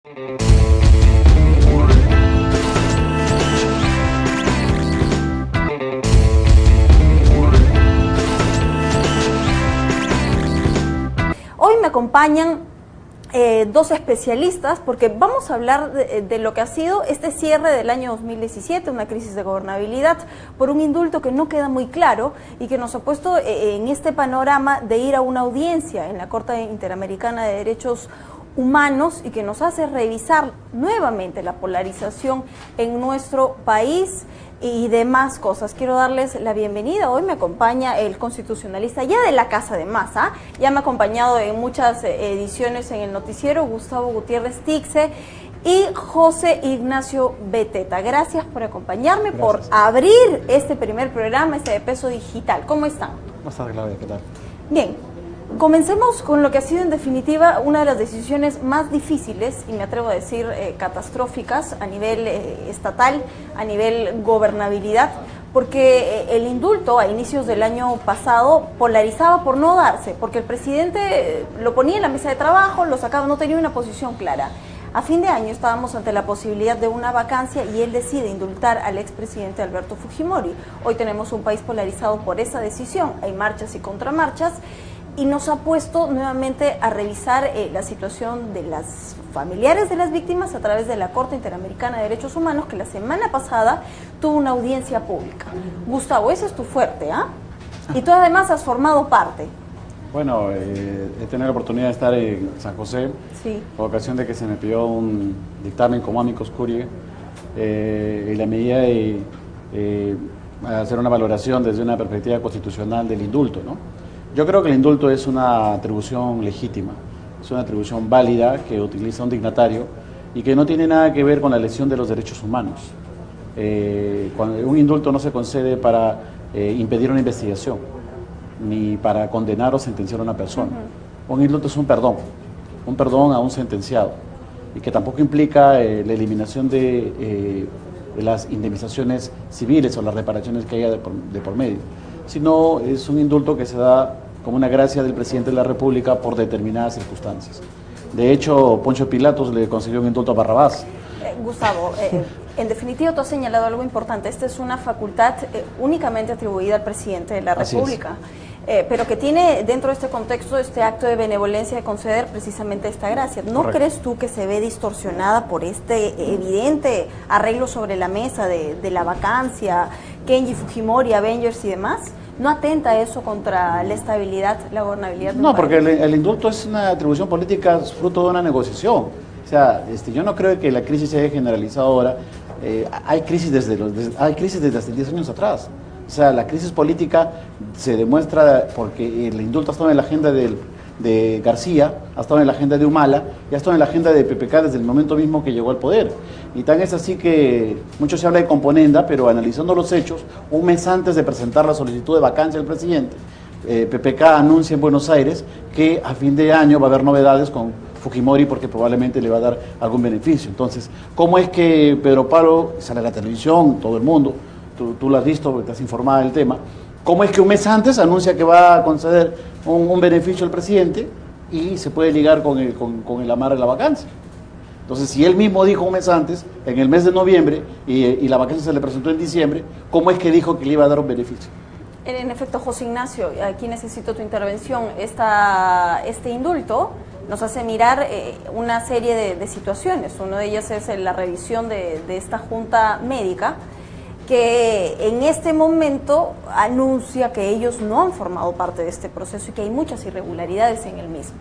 Hoy me acompañan dos especialistas porque vamos a hablar de lo que ha sido este cierre del año 2017, una crisis de gobernabilidad por un indulto que no queda muy claro y que nos ha puesto en este panorama de ir a una audiencia en la Corte Interamericana de Derechos Humanos y que nos hace revisar nuevamente la polarización en nuestro país y demás cosas. Quiero darles la bienvenida. Hoy me acompaña el constitucionalista ya de la Casa de Masa, ya me ha acompañado en muchas ediciones en el noticiero, Gustavo Gutiérrez Tixe y José Ignacio Beteta. Gracias por acompañarme, por abrir este primer programa, este de Peso Digital. ¿Cómo están? ¿Cómo estás, Claudia? ¿Qué tal? Bien. Comencemos con lo que ha sido en definitiva una de las decisiones más difíciles y me atrevo a decir catastróficas a nivel estatal, a nivel gobernabilidad, porque el indulto a inicios del año pasado polarizaba por no darse, porque el presidente lo ponía en la mesa de trabajo, lo sacaba, no tenía una posición clara. A fin de año estábamos ante la posibilidad de una vacancia y él decide indultar al expresidente Alberto Fujimori. Hoy tenemos un país polarizado por esa decisión, hay marchas y contramarchas, y nos ha puesto nuevamente a revisar la situación de las familiares de las víctimas a través de la Corte Interamericana de Derechos Humanos, que la semana pasada tuvo una audiencia pública. Gustavo, ese es tu fuerte, ¿ah? Y tú además has formado parte. Bueno, he tenido la oportunidad de estar en San José, sí, por ocasión de que se me pidió un dictamen como amicus curiae, en la medida de hacer una valoración desde una perspectiva constitucional del indulto, ¿no? Yo creo que el indulto es una atribución legítima, es una atribución válida que utiliza un dignatario y que no tiene nada que ver con la lesión de los derechos humanos. Cuando un indulto no se concede para impedir una investigación, ni para condenar o sentenciar a una persona. Un indulto es un perdón a un sentenciado, y que tampoco implica la eliminación de las indemnizaciones civiles o las reparaciones que haya de por medio, sino es un indulto que se da como una gracia del presidente de la República por determinadas circunstancias. De hecho, Poncio Pilatos le concedió un indulto a Barrabás. Gustavo, en definitiva tú has señalado algo importante. Esta es una facultad únicamente atribuida al presidente de la República, pero que tiene dentro de este contexto este acto de benevolencia de conceder precisamente esta gracia. ¿No Correcto. crees tú que se ve distorsionada por este evidente arreglo sobre la mesa de la vacancia, Kenji Fujimori, Avengers y demás? ¿No atenta eso contra la estabilidad, la gobernabilidad del país? Porque el indulto es una atribución política fruto de una negociación. O sea, yo no creo que la crisis se haya generalizado ahora. Hay crisis desde hace 10 años atrás. O sea, la crisis política se demuestra porque el indulto ha estado en la agenda de García, ha estado en la agenda de Humala y ha estado en la agenda de PPK desde el momento mismo que llegó al poder. Y tan es así que mucho se habla de componenda, pero analizando los hechos, un mes antes de presentar la solicitud de vacancia del presidente, PPK anuncia en Buenos Aires que a fin de año va a haber novedades con Fujimori porque probablemente le va a dar algún beneficio. Entonces, ¿cómo es que Pedro Pablo sale a la televisión, todo el mundo, tú lo has visto porque estás informada del tema, cómo es que un mes antes anuncia que va a conceder un beneficio al presidente y se puede ligar con el amarre de la vacancia? Entonces, si él mismo dijo un mes antes, en el mes de noviembre, y la vacancia se le presentó en diciembre, ¿cómo es que dijo que le iba a dar un beneficio? En efecto, José Ignacio, aquí necesito tu intervención. Este indulto nos hace mirar una serie de situaciones. Una de ellas es la revisión de esta junta médica, que en este momento anuncia que ellos no han formado parte de este proceso y que hay muchas irregularidades en el mismo.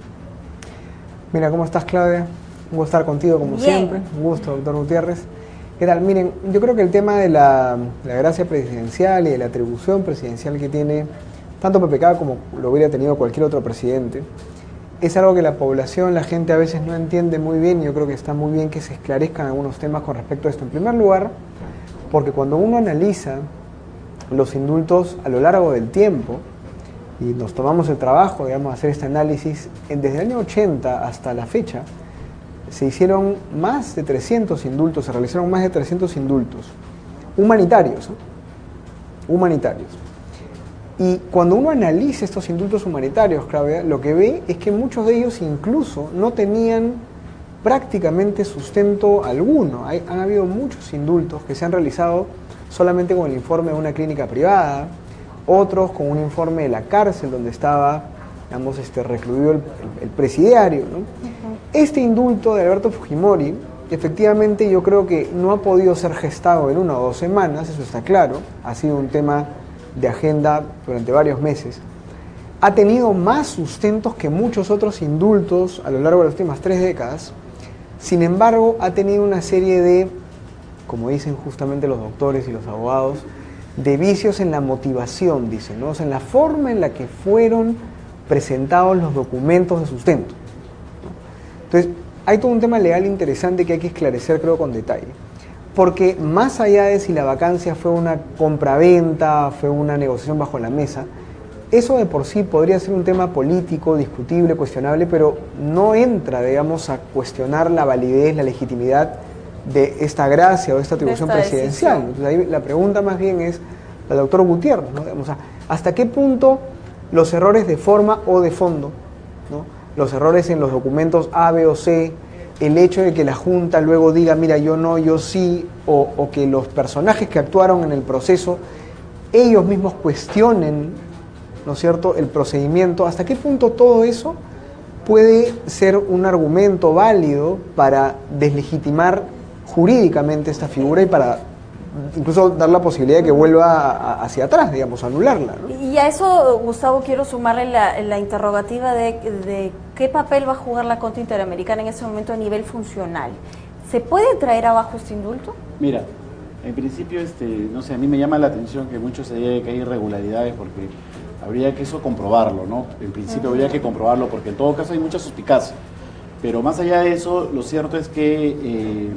Mira, ¿cómo estás, Claudia? Un gusto estar contigo como Bien. siempre. Un gusto, doctor Gutiérrez. ¿Qué tal? Miren, yo creo que el tema de la gracia presidencial y de la atribución presidencial que tiene tanto PPK como lo hubiera tenido cualquier otro presidente, es algo que la población, la gente a veces no entiende muy bien, y yo creo que está muy bien que se esclarezcan algunos temas con respecto a esto. En primer lugar, porque cuando uno analiza los indultos a lo largo del tiempo, y nos tomamos el trabajo, digamos, de hacer este análisis, desde el año 80 hasta la fecha, se hicieron más de 300 indultos, se realizaron más de 300 indultos humanitarios, humanitarios. Y cuando uno analiza estos indultos humanitarios, Claudia, lo que ve es que muchos de ellos incluso no tenían prácticamente sustento alguno. Han habido muchos indultos que se han realizado solamente con el informe de una clínica privada, otros con un informe de la cárcel donde estaba, digamos, recluido el presidiario, ¿no? Este indulto de Alberto Fujimori, efectivamente yo creo que no ha podido ser gestado en 1 o 2 semanas, eso está claro, ha sido un tema de agenda durante varios meses. Ha tenido más sustentos que muchos otros indultos a lo largo de las últimas 3 décadas. Sin embargo, ha tenido una serie de, como dicen justamente los doctores y los abogados, de vicios en la motivación, dicen, ¿no? O sea, en la forma en la que fueron presentados los documentos de sustento, ¿no? Entonces, hay todo un tema legal interesante que hay que esclarecer, creo, con detalle. Porque más allá de si la vacancia fue una compraventa, fue una negociación bajo la mesa, eso de por sí podría ser un tema político, discutible, cuestionable, pero no entra, digamos, a cuestionar la validez, la legitimidad de esta gracia o de esta atribución presidencial. Entonces ahí la pregunta más bien es al doctor Gutiérrez, ¿no? O sea, ¿hasta qué punto los errores de forma o de fondo, ¿no? Los errores en los documentos A, B o C, el hecho de que la Junta luego diga, mira, yo no, yo sí, o que los personajes que actuaron en el proceso, ellos mismos cuestionen, ¿no es cierto?, el procedimiento, ¿hasta qué punto todo eso puede ser un argumento válido para deslegitimar jurídicamente esta figura y para incluso dar la posibilidad de que vuelva hacia atrás, digamos, anularla, ¿no? Y a eso, Gustavo, quiero sumarle la interrogativa de qué papel va a jugar la Corte Interamericana en ese momento a nivel funcional. ¿Se puede traer abajo este indulto? Mira, en principio, no sé, a mí me llama la atención que muchos se digan que hay irregularidades porque habría que eso comprobarlo, ¿no? En principio habría que comprobarlo porque en todo caso hay mucha suspicacia. Pero más allá de eso, lo cierto es que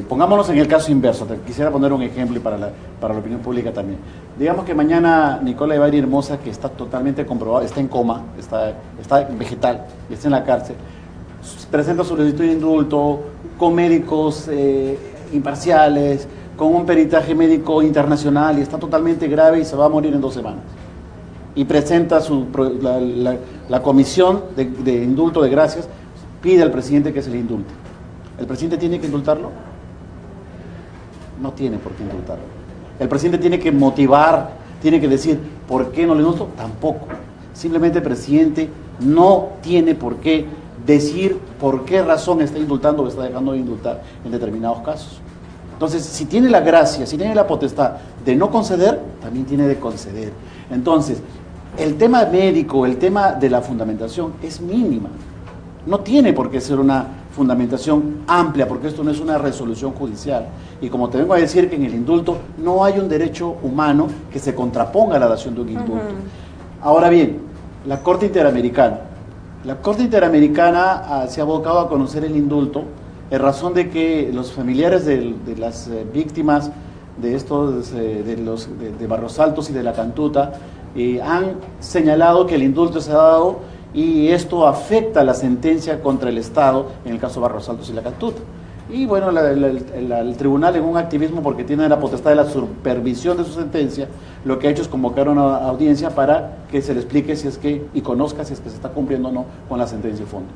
pongámonos en el caso inverso. Quisiera poner un ejemplo y para la opinión pública también. Digamos que mañana Nicola Ibarri Hermosa, que está totalmente comprobado, está en coma, está vegetal, está en la cárcel, presenta su solicitud de indulto con médicos imparciales, con un peritaje médico internacional y está totalmente grave y se va a morir en 2 semanas. Y presenta la comisión de indulto de gracias, pide al presidente que se le indulte. ¿El presidente tiene que indultarlo? No tiene por qué indultarlo. ¿El presidente tiene que motivar, tiene que decir por qué no le indulto? Tampoco. Simplemente el presidente no tiene por qué decir por qué razón está indultando o está dejando de indultar en determinados casos. Entonces, si tiene la gracia, si tiene la potestad de no conceder, también tiene de conceder. Entonces, el tema médico, el tema de la fundamentación es mínima. No tiene por qué ser una fundamentación amplia, porque esto no es una resolución judicial. Y como te vengo a decir que en el indulto no hay un derecho humano que se contraponga a la dación de un indulto. Ahora bien, la Corte Interamericana se ha abocado a conocer el indulto en razón de que los familiares de las víctimas de estos de Barros Altos y de la Cantuta han señalado que el indulto se ha dado y esto afecta la sentencia contra el Estado en el caso Barros Altos y la Cantuta. Y bueno, el tribunal, en un activismo porque tiene la potestad de la supervisión de su sentencia, lo que ha hecho es convocar una audiencia para que se le explique si es que, y conozca si es que se está cumpliendo o no con la sentencia de fondo.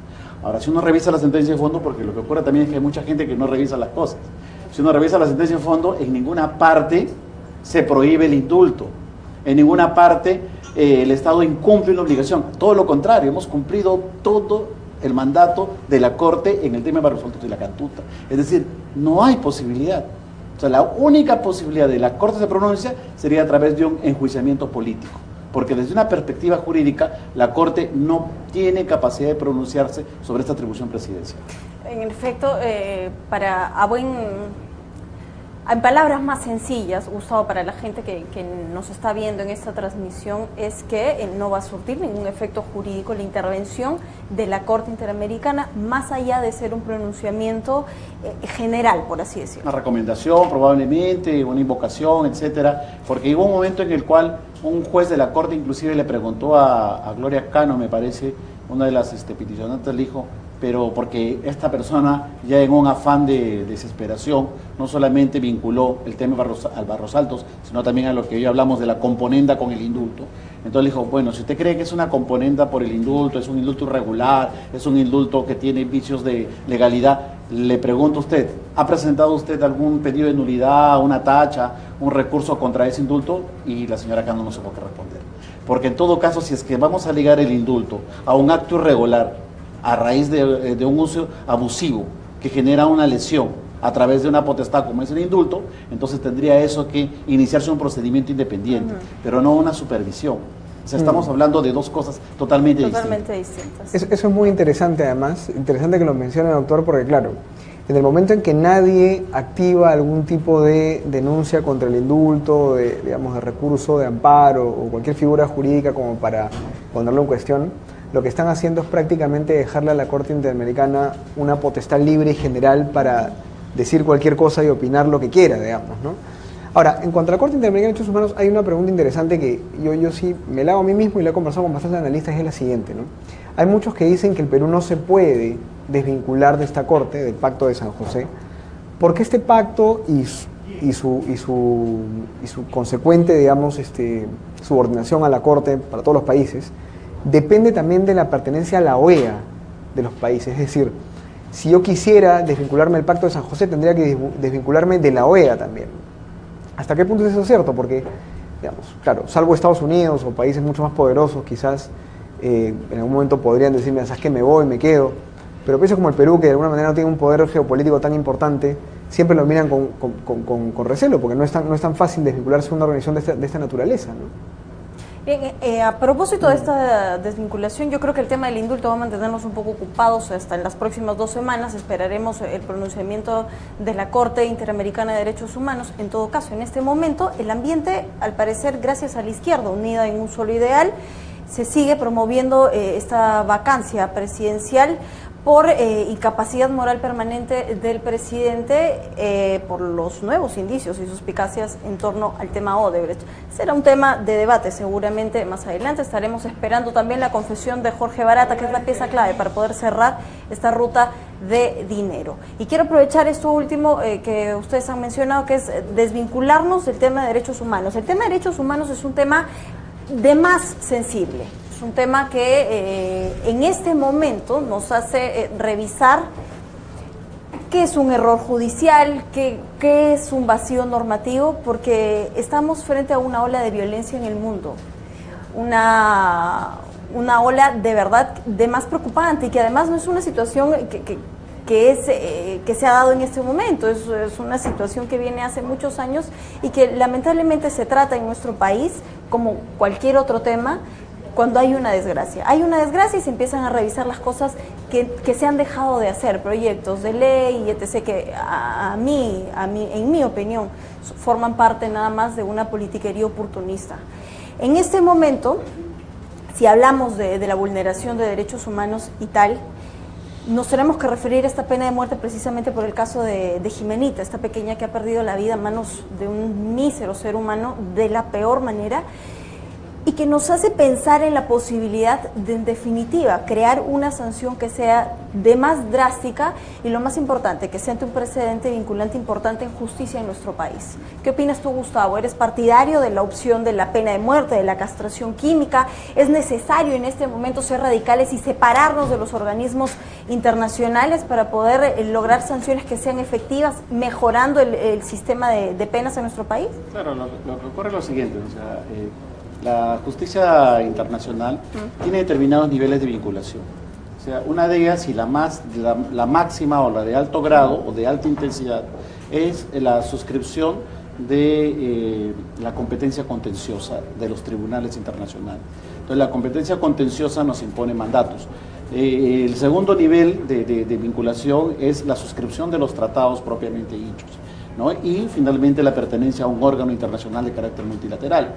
Ahora, si uno revisa la sentencia de fondo, porque lo que ocurre también es que hay mucha gente que no revisa las cosas, si uno revisa la sentencia de fondo, en ninguna parte se prohíbe el indulto, en ninguna parte el Estado incumple una obligación, todo lo contrario, hemos cumplido todo el mandato de la Corte en el tema de Barros Altos y la Cantuta. Es decir, no hay posibilidad. O sea, la única posibilidad de la Corte se pronuncia sería a través de un enjuiciamiento político, porque desde una perspectiva jurídica la Corte no tiene capacidad de pronunciarse sobre esta atribución presidencial. En efecto, en palabras más sencillas, Gustavo, para la gente que nos está viendo en esta transmisión, es que no va a surtir ningún efecto jurídico la intervención de la Corte Interamericana, más allá de ser un pronunciamiento general, por así decirlo. Una recomendación, probablemente, una invocación, etcétera, porque hubo un momento en el cual un juez de la Corte inclusive le preguntó a Gloria Cano, me parece, una de las peticionantes, le dijo, pero porque esta persona ya en un afán de desesperación no solamente vinculó el tema al Barros Altos, sino también a lo que hoy hablamos de la componenda con el indulto. Entonces dijo, bueno, si usted cree que es una componenda por el indulto, es un indulto irregular, es un indulto que tiene vicios de legalidad, le pregunto a usted, ¿ha presentado usted algún pedido de nulidad, una tacha, un recurso contra ese indulto? Y la señora Cano no supo qué responder. Porque en todo caso, si es que vamos a ligar el indulto a un acto irregular, a raíz de un uso abusivo que genera una lesión a través de una potestad como es el indulto, entonces tendría eso que iniciarse un procedimiento independiente, pero no una supervisión. O sea, estamos hablando de dos cosas totalmente distintas. Eso es muy interesante además, interesante que lo mencione, doctor, porque claro, en el momento en que nadie activa algún tipo de denuncia contra el indulto, de recurso, de amparo o cualquier figura jurídica como para ponerlo en cuestión, lo que están haciendo es prácticamente dejarle a la Corte Interamericana una potestad libre y general para decir cualquier cosa y opinar lo que quiera, digamos, ¿no? Ahora, en cuanto a la Corte Interamericana de Derechos Humanos, hay una pregunta interesante que yo sí me la hago a mí mismo y la he conversado con bastantes analistas, y es la siguiente, ¿no? Hay muchos que dicen que el Perú no se puede desvincular de esta Corte, del Pacto de San José, porque este pacto y su consecuente, digamos, subordinación a la Corte para todos los países, depende también de la pertenencia a la OEA de los países. Es decir, si yo quisiera desvincularme del Pacto de San José, tendría que desvincularme de la OEA también. ¿Hasta qué punto es eso cierto? Porque, digamos, claro, salvo Estados Unidos o países mucho más poderosos, quizás en algún momento podrían decirme, ¿sabes qué? Me voy, me quedo. Pero países como el Perú, que de alguna manera no tiene un poder geopolítico tan importante, siempre lo miran con recelo, porque no es tan fácil desvincularse de una organización de esta naturaleza, ¿no? Bien, a propósito de esta desvinculación, yo creo que el tema del indulto va a mantenernos un poco ocupados hasta en las próximas 2 semanas. Esperaremos el pronunciamiento de la Corte Interamericana de Derechos Humanos. En todo caso, en este momento, el ambiente, al parecer, gracias a la izquierda unida en un solo ideal, se sigue promoviendo esta vacancia presidencial por incapacidad moral permanente del presidente, por los nuevos indicios y suspicacias en torno al tema Odebrecht. Será un tema de debate seguramente más adelante. Estaremos esperando también la confesión de Jorge Barata, que es la pieza clave para poder cerrar esta ruta de dinero. Y quiero aprovechar esto último que ustedes han mencionado, que es desvincularnos del tema de derechos humanos. El tema de derechos humanos es un tema de más sensible. Es un tema que en este momento nos hace revisar qué es un error judicial, qué es un vacío normativo, porque estamos frente a una ola de violencia en el mundo, una ola de verdad de más preocupante, y que además no es una situación que se ha dado en este momento, es una situación que viene hace muchos años y que lamentablemente se trata en nuestro país como cualquier otro tema. Cuando hay una desgracia y se empiezan a revisar las cosas que se han dejado de hacer, proyectos de ley y etc., que en mi opinión, forman parte nada más de una politiquería oportunista. En este momento, si hablamos de la vulneración de derechos humanos y tal, nos tenemos que referir a esta pena de muerte precisamente por el caso de Jimenita, esta pequeña que ha perdido la vida a manos de un mísero ser humano de la peor manera, y que nos hace pensar en la posibilidad de, en definitiva, crear una sanción que sea de más drástica y, lo más importante, que siente un precedente vinculante importante en justicia en nuestro país. ¿Qué opinas tú, Gustavo? ¿Eres partidario de la opción de la pena de muerte, de la castración química? ¿Es necesario en este momento ser radicales y separarnos de los organismos internacionales para poder lograr sanciones que sean efectivas, mejorando el sistema de penas en nuestro país? Claro, lo que ocurre es lo siguiente, o sea, la justicia internacional tiene determinados niveles de vinculación. O sea, una de ellas, y la máxima o la de alto grado o de alta intensidad, es la suscripción de la competencia contenciosa de los tribunales internacionales. Entonces, la competencia contenciosa nos impone mandatos. El segundo nivel de vinculación es la suscripción de los tratados propiamente dichos, ¿no? Y finalmente la pertenencia a un órgano internacional de carácter multilateral.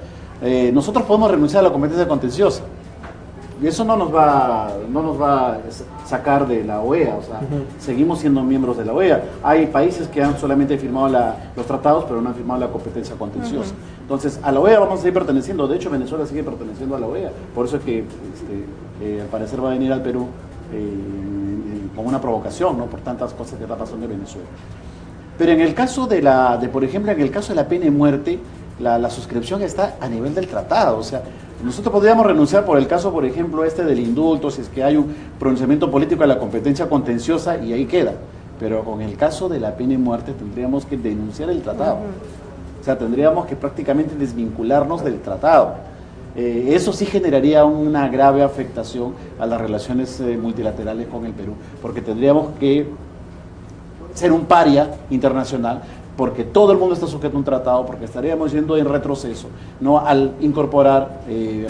Nosotros podemos renunciar a la competencia contenciosa y eso no nos va a sacar de la OEA, o sea, seguimos siendo miembros de la OEA. Hay países que han solamente firmado los tratados, pero no han firmado la competencia contenciosa. Entonces, a la OEA vamos a seguir perteneciendo. De hecho, Venezuela sigue perteneciendo a la OEA. Por eso es que al parecer va a venir al Perú como una provocación, ¿no? Por tantas cosas que está pasando en Venezuela. Pero en el caso por ejemplo, en el caso de la pena de muerte, la suscripción está a nivel del tratado. O sea, nosotros podríamos renunciar por el caso, por ejemplo, del indulto, si es que hay un pronunciamiento político de la competencia contenciosa y ahí queda. Pero con el caso de la pena de muerte tendríamos que denunciar el tratado. O sea, tendríamos que prácticamente desvincularnos del tratado. Eso sí generaría una grave afectación a las relaciones multilaterales con el Perú, porque tendríamos que ser un paria internacional, porque todo el mundo está sujeto a un tratado, porque estaríamos yendo en retroceso, ¿no? Al incorporar,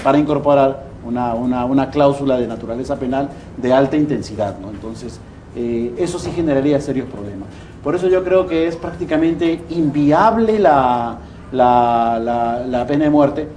para incorporar una cláusula de naturaleza penal de alta intensidad, ¿no? Entonces, eso sí generaría serios problemas. Por eso yo creo que es prácticamente inviable la pena de muerte.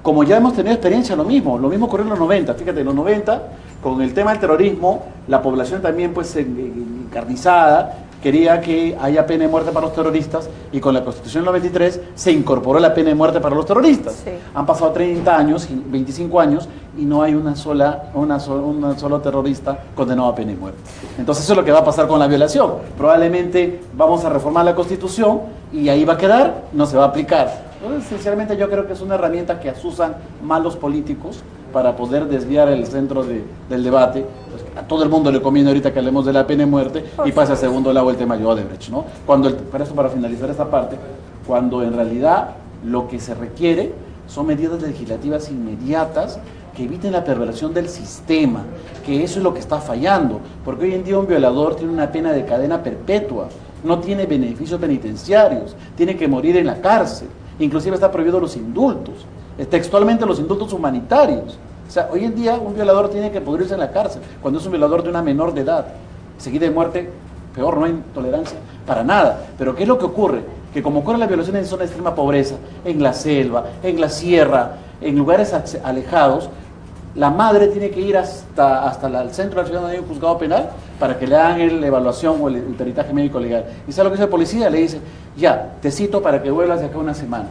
Como ya hemos tenido experiencia, lo mismo ocurrió en los 90. Fíjate, en los 90, con el tema del terrorismo, la población también pues encarnizada quería que haya pena de muerte para los terroristas, y con la Constitución del 93 se incorporó la pena de muerte para los terroristas. Sí. Han pasado 30 años, 25 años, y no hay un solo terrorista condenado a pena de muerte. Entonces eso es lo que va a pasar con la violación. Probablemente vamos a reformar la Constitución y ahí va a quedar, no se va a aplicar. Entonces, sinceramente, yo creo que es una herramienta que usan mal los políticos para poder desviar el centro del debate. Pues, a todo el mundo le conviene ahorita que hablemos de la pena de muerte y pasa a segundo lado el tema de Odebrecht, ¿no? Para finalizar esta parte, cuando en realidad lo que se requiere son medidas legislativas inmediatas que eviten la perversión del sistema, que eso es lo que está fallando, porque hoy en día un violador tiene una pena de cadena perpetua, no tiene beneficios penitenciarios, tiene que morir en la cárcel, inclusive está prohibido los indultos, textualmente los indultos humanitarios. O sea, hoy en día un violador tiene que pudrirse en la cárcel, cuando es un violador de una menor de edad, seguida de muerte, peor, no hay tolerancia para nada. Pero ¿qué es lo que ocurre? Que como ocurren las violaciones en zona de extrema pobreza, en la selva, en la sierra, en lugares alejados, la madre tiene que ir hasta el centro de la ciudad donde hay un juzgado penal para que le hagan la evaluación o el peritaje médico legal. ¿Y sabe lo que dice el policía? Le dice, ya, te cito para que vuelvas de acá una semana.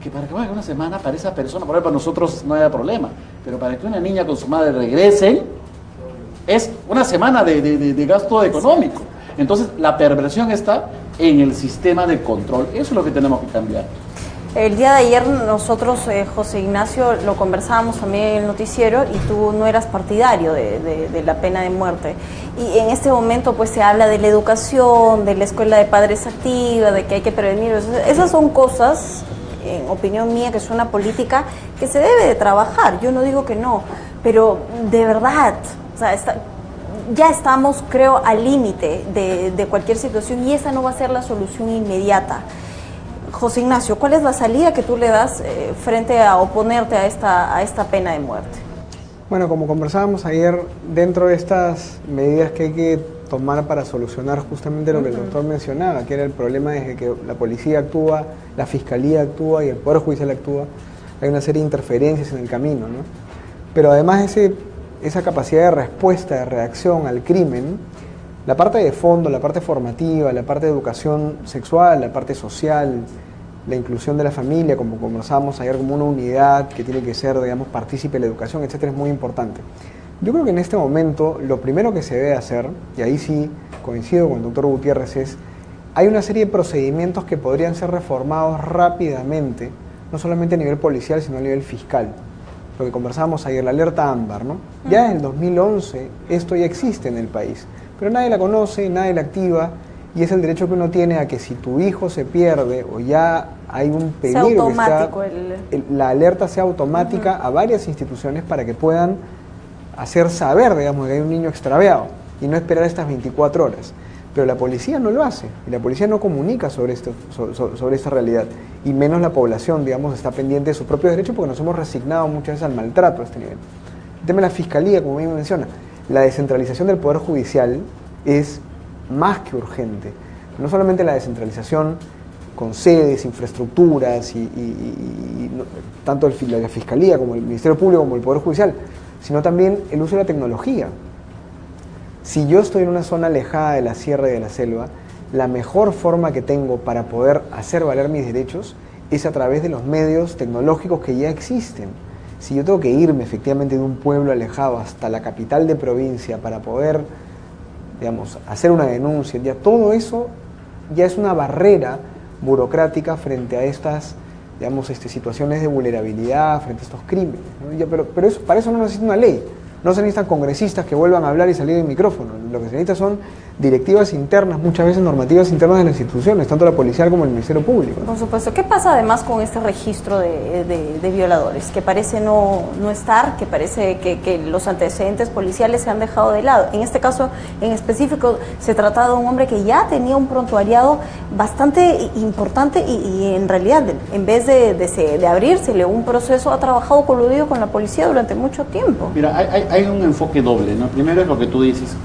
Que para que vuelva una semana para esa persona, por ejemplo, para nosotros no haya problema, pero para que una niña con su madre regrese, es una semana de gasto económico. Entonces, la perversión está en el sistema de control. Eso es lo que tenemos que cambiar. El día de ayer nosotros, José Ignacio, lo conversábamos también en el noticiero y tú no eras partidario de la pena de muerte. Y en este momento pues se habla de la educación, de la escuela de padres activa, de que hay que prevenir. Esas son cosas, en opinión mía, que es una política que se debe de trabajar. Yo no digo que no, pero de verdad, o sea, ya estamos, creo, al límite de cualquier situación y esa no va a ser la solución inmediata. José Ignacio, ¿cuál es la salida que tú le das frente a oponerte a esta pena de muerte? Bueno, como conversábamos ayer, dentro de estas medidas que hay que tomar para solucionar justamente lo que el doctor mencionaba, que era el problema de que la policía actúa, la fiscalía actúa y el Poder Judicial actúa, hay una serie de interferencias en el camino, ¿no? Pero además esa capacidad de respuesta, de reacción al crimen, la parte de fondo, la parte formativa, la parte de educación sexual, la parte social, la inclusión de la familia, como conversábamos ayer, como una unidad que tiene que ser, digamos, partícipe de la educación, etcétera, es muy importante. Yo creo que en este momento lo primero que se debe hacer, y ahí sí coincido con el doctor Gutiérrez, hay una serie de procedimientos que podrían ser reformados rápidamente, no solamente a nivel policial, sino a nivel fiscal. Lo que conversábamos ayer, la alerta ámbar, ¿no? Ya en el 2011 esto ya existe en el país, pero nadie la conoce, nadie la activa, y es el derecho que uno tiene a que si tu hijo se pierde o ya hay un peligro, la alerta sea automática a varias instituciones para que puedan hacer saber, digamos, que hay un niño extraviado y no esperar estas 24 horas. Pero la policía no lo hace, y la policía no comunica sobre esta realidad, y menos la población, digamos, está pendiente de sus propios derechos porque nos hemos resignado muchas veces al maltrato a este nivel. El tema de la fiscalía, como bien menciona, la descentralización del Poder Judicial es más que urgente. No solamente la descentralización con sedes, infraestructuras y tanto la Fiscalía como el Ministerio Público como el Poder Judicial, sino también el uso de la tecnología. Si yo estoy en una zona alejada de la sierra y de la selva, la mejor forma que tengo para poder hacer valer mis derechos es a través de los medios tecnológicos que ya existen. si yo tengo que irme efectivamente de un pueblo alejado hasta la capital de provincia para poder, digamos, hacer una denuncia, ya todo eso ya es una barrera burocrática frente a estas, digamos, situaciones de vulnerabilidad, frente a estos crímenes, ¿no? Ya, pero eso, para eso no necesita una ley, no se necesitan congresistas que vuelvan a hablar y salir del micrófono, lo que se necesita son directivas internas, muchas veces normativas internas de las instituciones, tanto la policial como el Ministerio Público, ¿no? Por supuesto. ¿Qué pasa además con este registro de violadores? Que parece no estar, que parece que los antecedentes policiales se han dejado de lado. En este caso en específico se trataba de un hombre que ya tenía un prontuariado bastante importante y en realidad en vez de abrírsele un proceso ha trabajado coludido con la policía durante mucho tiempo. Mira, hay un enfoque doble, ¿no? Primero es lo que tú dices,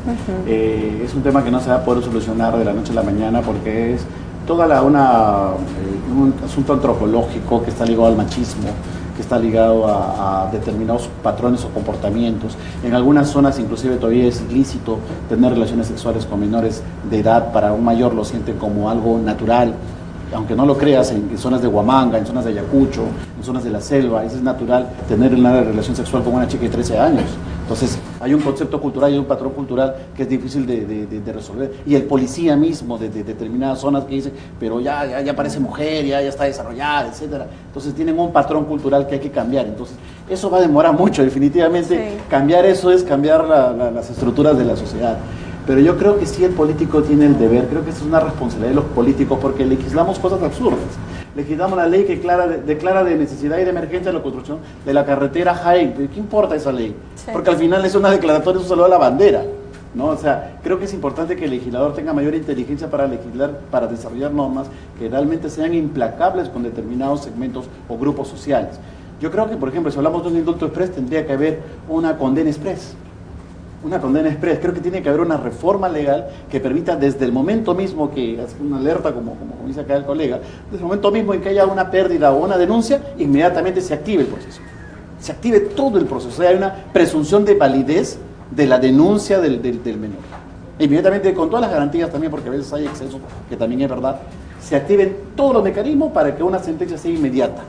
es un tema que no se va a poder solucionar de la noche a la mañana porque es toda un asunto antropológico que está ligado al machismo, que está ligado a determinados patrones o comportamientos. En algunas zonas inclusive todavía es ilícito tener relaciones sexuales con menores de edad, para un mayor lo sienten como algo natural. Aunque no lo creas, en zonas de Huamanga, en zonas de Ayacucho, en zonas de la selva, es natural tener una relación sexual con una chica de 13 años. Entonces, hay un concepto cultural y un patrón cultural que es difícil de resolver. Y el policía mismo de determinadas zonas que dice, pero ya parece mujer, ya está desarrollada, etcétera. Entonces, tienen un patrón cultural que hay que cambiar. Entonces, eso va a demorar mucho, definitivamente. Sí. Cambiar eso es cambiar las estructuras de la sociedad. Pero yo creo que sí el político tiene el deber, creo que es una responsabilidad de los políticos, porque legislamos cosas absurdas. Legislamos la ley que declara de necesidad y de emergencia la construcción de la carretera Jaén. ¿Qué importa esa ley? Sí. Porque al final es una declaratoria, es un saludo a la bandera, ¿no? O sea, creo que es importante que el legislador tenga mayor inteligencia para legislar, para desarrollar normas que realmente sean implacables con determinados segmentos o grupos sociales. Yo creo que, por ejemplo, si hablamos de un indulto express, tendría que haber una condena express. Una condena express. Creo que tiene que haber una reforma legal que permita desde el momento mismo que hace una alerta, como dice acá el colega, desde el momento mismo en que haya una pérdida o una denuncia, inmediatamente se active el proceso. Se active todo el proceso. O sea, hay una presunción de validez de la denuncia del menor. Inmediatamente, con todas las garantías también, porque a veces hay excesos, que también es verdad, se activen todos los mecanismos para que una sentencia sea inmediata.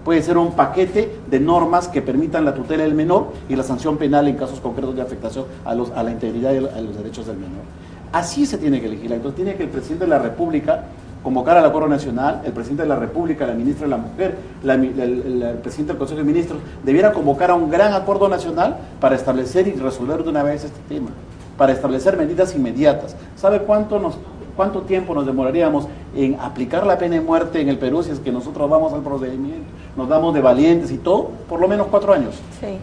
Puede ser un paquete de normas que permitan la tutela del menor y la sanción penal en casos concretos de afectación a la integridad y a los derechos del menor. Así se tiene que legislar. Entonces tiene que el presidente de la República convocar al acuerdo nacional, el presidente de la República, la ministra de la Mujer, el presidente del Consejo de Ministros, debiera convocar a un gran acuerdo nacional para establecer y resolver de una vez este tema, para establecer medidas inmediatas. ¿Sabe cuánto tiempo nos demoraríamos en aplicar la pena de muerte en el Perú si es que nosotros vamos al procedimiento, nos damos de valientes y todo? Por lo menos 4 años. Sí.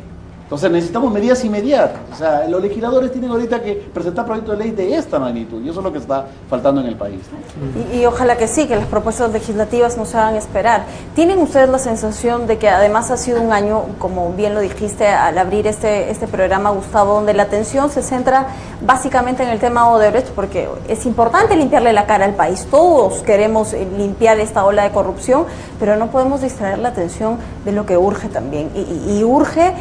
Entonces necesitamos medidas inmediatas. O sea, los legisladores tienen ahorita que presentar proyectos de ley de esta magnitud, y eso es lo que está faltando en el país, ¿no? Y ojalá que sí, que las propuestas legislativas no se hagan esperar. ¿Tienen ustedes la sensación de que además ha sido un año, como bien lo dijiste al abrir este programa, Gustavo, donde la atención se centra básicamente en el tema Odebrecht, porque es importante limpiarle la cara al país, todos queremos limpiar esta ola de corrupción, pero no podemos distraer la atención de lo que urge también, y urge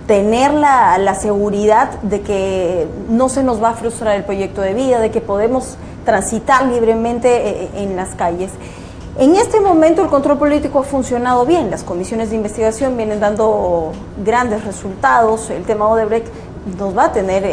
tener la seguridad de que no se nos va a frustrar el proyecto de vida, de que podemos transitar libremente en las calles. En este momento el control político ha funcionado bien, las comisiones de investigación vienen dando grandes resultados, el tema Odebrecht nos va a tener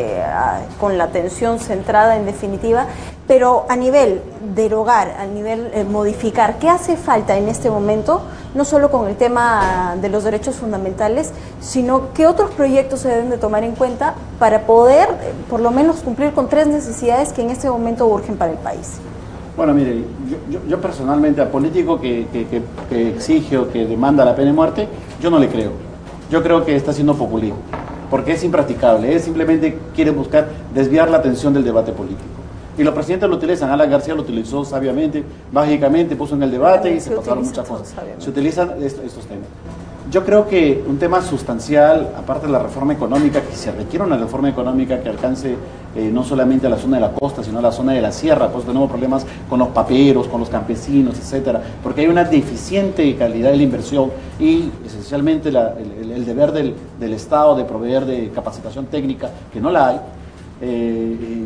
con la atención centrada en definitiva, pero a nivel derogar, a nivel modificar, ¿qué hace falta en este momento? No solo con el tema de los derechos fundamentales, sino qué otros proyectos se deben de tomar en cuenta para poder por lo menos cumplir con 3 necesidades que en este momento urgen para el país. Bueno, mire, yo personalmente a político que exige o que demanda la pena de muerte, yo no le creo. Yo creo que está haciendo populismo, porque es impracticable, es simplemente quiere buscar desviar la atención del debate político. Y los presidentes lo utilizan, Alan García lo utilizó sabiamente, mágicamente puso en el debate y se pasaron muchas cosas. Se utilizan estos temas. Yo creo que un tema sustancial, aparte de la reforma económica, que se requiere una reforma económica que alcance no solamente a la zona de la costa, sino a la zona de la sierra, pues tenemos problemas con los paperos, con los campesinos, etcétera, porque hay una deficiente calidad de la inversión y esencialmente el deber del Estado de proveer de capacitación técnica, que no la hay.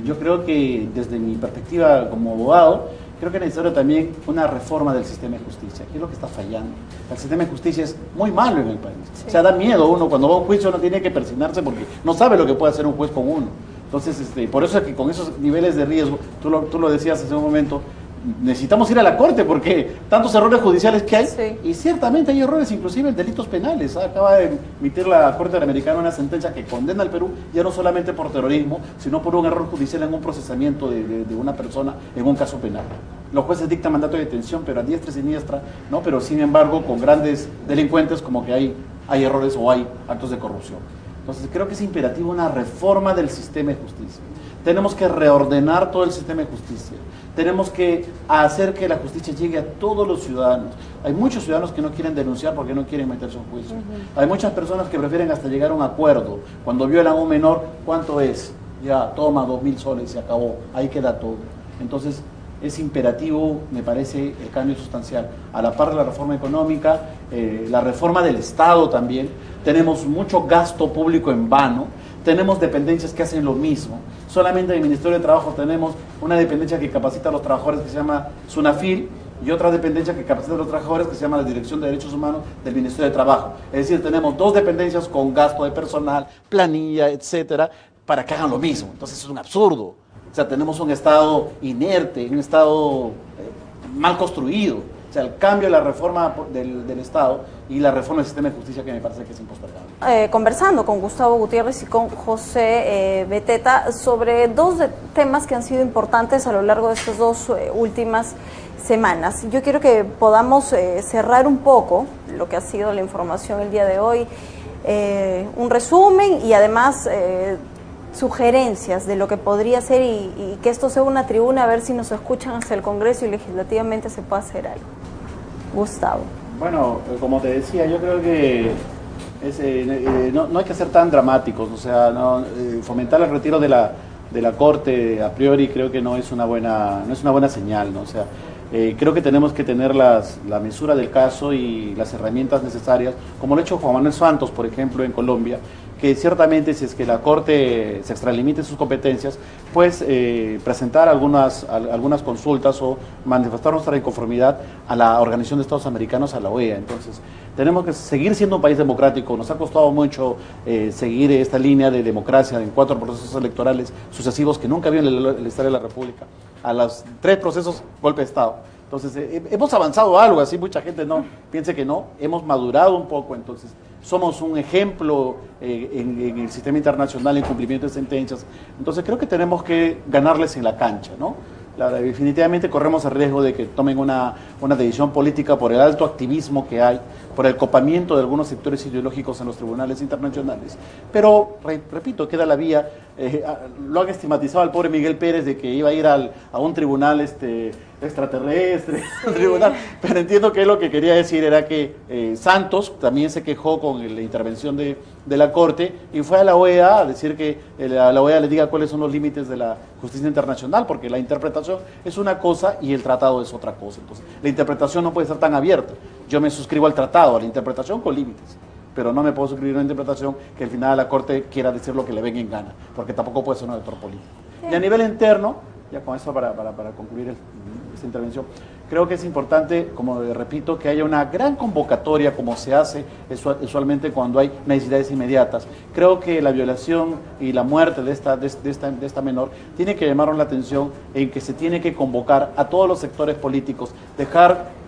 Yo creo que desde mi perspectiva como abogado, creo que es necesario también una reforma del sistema de justicia. ¿Qué es lo que está fallando? El sistema de justicia es muy malo en el país. Sí. O sea, da miedo uno, cuando va a un juicio uno tiene que persignarse porque no sabe lo que puede hacer un juez con uno. Entonces, por eso es que con esos niveles de riesgo, tú lo decías hace un momento, necesitamos ir a la corte porque tantos errores judiciales que hay, sí. Y ciertamente hay errores, inclusive en delitos penales. Acaba de emitir la Corte Interamericana una sentencia que condena al Perú ya no solamente por terrorismo, sino por un error judicial en un procesamiento de una persona en un caso penal. Los jueces dictan mandato de detención, pero a diestra y siniestra, ¿no? Pero sin embargo, con grandes delincuentes como que hay errores o hay actos de corrupción. Entonces creo que es imperativo una reforma del sistema de justicia. Tenemos que reordenar todo el sistema de justicia. Tenemos que hacer que la justicia llegue a todos los ciudadanos. Hay muchos ciudadanos que no quieren denunciar porque no quieren meterse en juicio. Hay muchas personas que prefieren hasta llegar a un acuerdo. Cuando violan a un menor, ¿cuánto es? Ya, toma 2.000 soles, se acabó. Ahí queda todo. Entonces, es imperativo, me parece, el cambio sustancial. A la par de la reforma económica, la reforma del Estado también. Tenemos mucho gasto público en vano. Tenemos dependencias que hacen lo mismo. Solamente en el Ministerio de Trabajo tenemos una dependencia que capacita a los trabajadores que se llama SUNAFIL y otra dependencia que capacita a los trabajadores que se llama la Dirección de Derechos Humanos del Ministerio de Trabajo. Es decir, tenemos dos dependencias con gasto de personal, planilla, etcétera, para que hagan lo mismo. Entonces es un absurdo. O sea, tenemos un Estado inerte, un Estado mal construido. O sea, el cambio de la reforma del Estado y la reforma del sistema de justicia que me parece que es impostergable. Conversando con Gustavo Gutiérrez y con José Beteta sobre dos temas que han sido importantes a lo largo de estas dos últimas semanas. Yo quiero que podamos cerrar un poco lo que ha sido la información el día de hoy, un resumen y además sugerencias de lo que podría ser y que esto sea una tribuna a ver si nos escuchan hacia el Congreso y legislativamente se puede hacer algo. Gustavo. Bueno, como te decía, yo creo que no hay que ser tan dramáticos, o sea, fomentar el retiro de la Corte a priori creo que no es una buena señal, ¿no? O sea, creo que tenemos que tener la mesura del caso y las herramientas necesarias, como lo ha hecho Juan Manuel Santos, por ejemplo, en Colombia, que ciertamente si es que la Corte se extralimite sus competencias, pues presentar algunas consultas o manifestar nuestra inconformidad a la Organización de Estados Americanos, a la OEA. Entonces, tenemos que seguir siendo un país democrático. Nos ha costado mucho seguir esta línea de democracia en 4 procesos electorales sucesivos que nunca había en la historia de la República. A los 3 procesos, golpe de Estado. Entonces, hemos avanzado algo, así mucha gente no piense que no, hemos madurado un poco, entonces somos un ejemplo en el sistema internacional en cumplimiento de sentencias. Entonces creo que tenemos que ganarles en la cancha, ¿no? Definitivamente corremos el riesgo de que tomen una decisión política por el alto activismo que hay, por el copamiento de algunos sectores ideológicos en los tribunales internacionales. Pero, repito, queda la vía. Lo han estigmatizado al pobre Miguel Pérez de que iba a ir a un tribunal extraterrestre, sí. Un tribunal. Pero entiendo que lo que quería decir era que Santos también se quejó con la intervención de la Corte y fue a la OEA a decir que la OEA le diga cuáles son los límites de la justicia internacional, porque la interpretación es una cosa y el tratado es otra cosa. Entonces, la interpretación no puede ser tan abierta. Yo me suscribo al tratado, a la interpretación con límites, pero no me puedo suscribir a una interpretación que al final la Corte quiera decir lo que le venga en gana, porque tampoco puede ser un actor político. Sí. Y a nivel interno, ya con eso para concluir esta intervención, creo que es importante, como repito, que haya una gran convocatoria, como se hace usualmente cuando hay necesidades inmediatas. Creo que la violación y la muerte de esta menor tiene que llamarnos la atención en que se tiene que convocar a todos los sectores políticos, dejar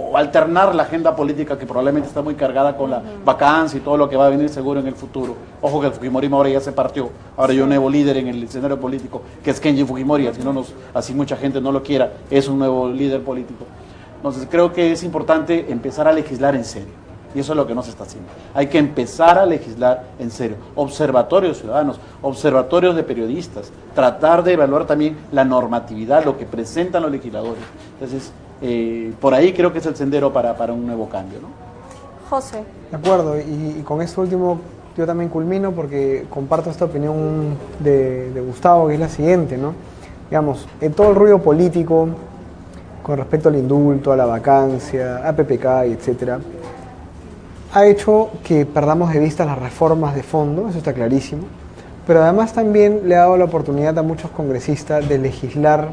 o alternar la agenda política que probablemente está muy cargada con la vacancia y todo lo que va a venir seguro en el futuro. Ojo que el Fujimorismo ahora ya se partió, ahora hay un nuevo líder en el escenario político que es Kenji Fujimori, así mucha gente no lo quiera, es un nuevo líder político. Entonces creo que es importante empezar a legislar en serio y eso es lo que no se está haciendo. Hay que empezar a legislar en serio, observatorios ciudadanos, observatorios de periodistas, tratar de evaluar también la normatividad, lo que presentan los legisladores. Entonces, por ahí creo que es el sendero para un nuevo cambio, ¿no? José. De acuerdo, y con esto último yo también culmino porque comparto esta opinión de Gustavo, que es la siguiente, ¿no? Digamos, en todo el ruido político con respecto al indulto, a la vacancia, a PPK, etcétera, ha hecho que perdamos de vista las reformas de fondo, eso está clarísimo, pero además también le ha dado la oportunidad a muchos congresistas de legislar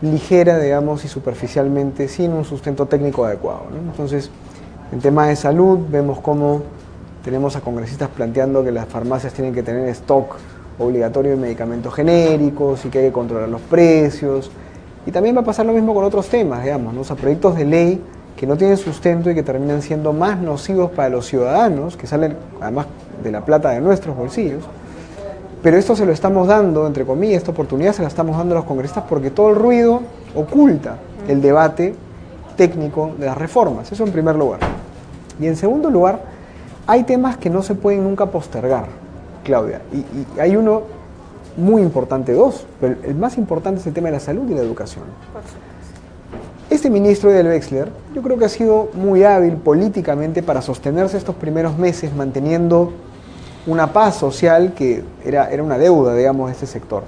ligera, digamos, y superficialmente, sin un sustento técnico adecuado, ¿no? Entonces, en tema de salud, vemos cómo tenemos a congresistas planteando que las farmacias tienen que tener stock obligatorio de medicamentos genéricos y que hay que controlar los precios. Y también va a pasar lo mismo con otros temas, digamos, ¿no? O sea, proyectos de ley que no tienen sustento y que terminan siendo más nocivos para los ciudadanos, que salen además de la plata de nuestros bolsillos. Pero esto se lo estamos dando, entre comillas, esta oportunidad se la estamos dando a los congresistas porque todo el ruido oculta el debate técnico de las reformas. Eso en primer lugar. Y en segundo lugar, hay temas que no se pueden nunca postergar, Claudia. Y hay uno muy importante, dos, pero el más importante es el tema de la salud y la educación. Este ministro Edel Wexler, yo creo que ha sido muy hábil políticamente para sostenerse estos primeros meses, manteniendo una paz social que era una deuda, digamos, de este sector.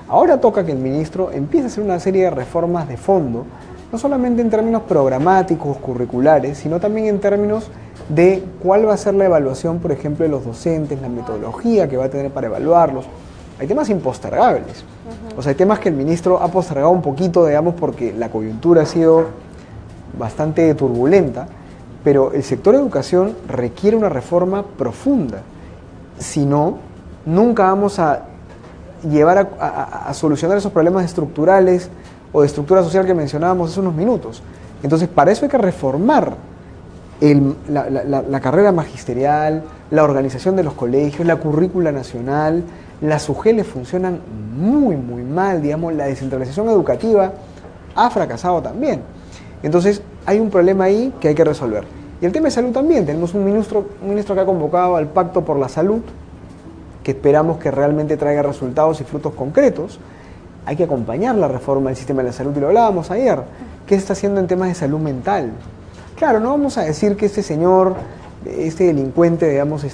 Ahora toca que el ministro empiece a hacer una serie de reformas de fondo, no solamente en términos programáticos, curriculares, sino también en términos de cuál va a ser la evaluación, por ejemplo, de los docentes, la metodología que va a tener para evaluarlos. Hay temas impostergables. O sea, hay temas que el ministro ha postergado un poquito, digamos, porque la coyuntura ha sido bastante turbulenta, pero el sector de educación requiere una reforma profunda. Si no, nunca vamos a llevar a solucionar esos problemas estructurales o de estructura social que mencionábamos hace unos minutos. Entonces, para eso hay que reformar la carrera magisterial, la organización de los colegios, la currícula nacional. Las UGELes funcionan muy mal, digamos, la descentralización educativa ha fracasado también. Entonces, hay un problema ahí que hay que resolver. Y el tema de salud también, tenemos un ministro que ha convocado al Pacto por la Salud, que esperamos que realmente traiga resultados y frutos concretos. Hay que acompañar la reforma del sistema de la salud, y lo hablábamos ayer. ¿Qué se está haciendo en temas de salud mental? Claro, no vamos a decir que este señor, este delincuente, digamos,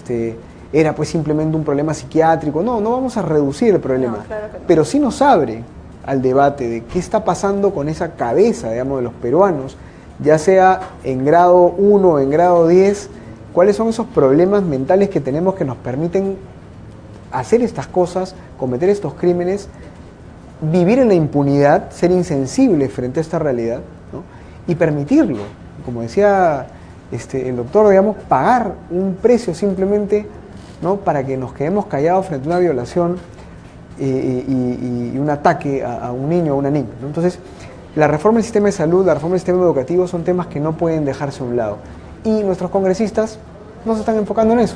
era pues simplemente un problema psiquiátrico. No vamos a reducir el problema. No, claro que no. Pero sí nos abre al debate de qué está pasando con esa cabeza, digamos, de los peruanos, ya sea en grado 1 o en grado 10, cuáles son esos problemas mentales que tenemos que nos permiten hacer estas cosas, cometer estos crímenes, vivir en la impunidad, ser insensible frente a esta realidad, ¿no? Y permitirlo. Como decía el doctor, digamos, pagar un precio simplemente, ¿no?, para que nos quedemos callados frente a una violación y un ataque a un niño o a una niña, ¿no? Entonces, la reforma del sistema de salud, la reforma del sistema educativo son temas que no pueden dejarse a un lado. Y nuestros congresistas no se están enfocando en eso.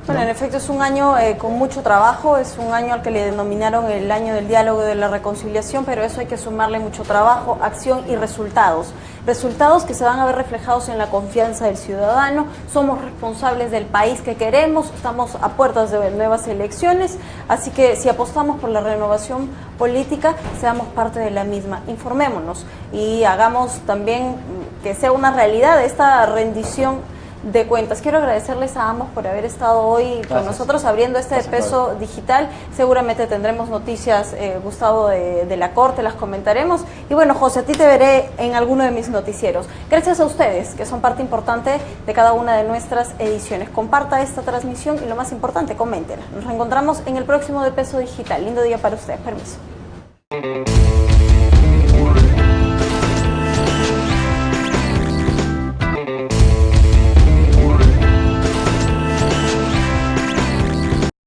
Bueno, en efecto es un año con mucho trabajo, es un año al que le denominaron el año del diálogo y de la reconciliación, pero eso hay que sumarle mucho trabajo, acción y resultados. Resultados que se van a ver reflejados en la confianza del ciudadano. Somos responsables del país que queremos, estamos a puertas de nuevas elecciones, así que si apostamos por la renovación política, seamos parte de la misma. Informémonos y hagamos también que sea una realidad esta rendición de cuentas. Quiero agradecerles a ambos por haber estado hoy con nosotros abriendo este Peso Digital. Seguramente tendremos noticias, Gustavo, de la Corte, las comentaremos. Y bueno, José, a ti te veré en alguno de mis noticieros. Gracias a ustedes, que son parte importante de cada una de nuestras ediciones. Comparta esta transmisión y lo más importante, coméntela. Nos reencontramos en el próximo de Peso Digital. Lindo día para ustedes. Permiso.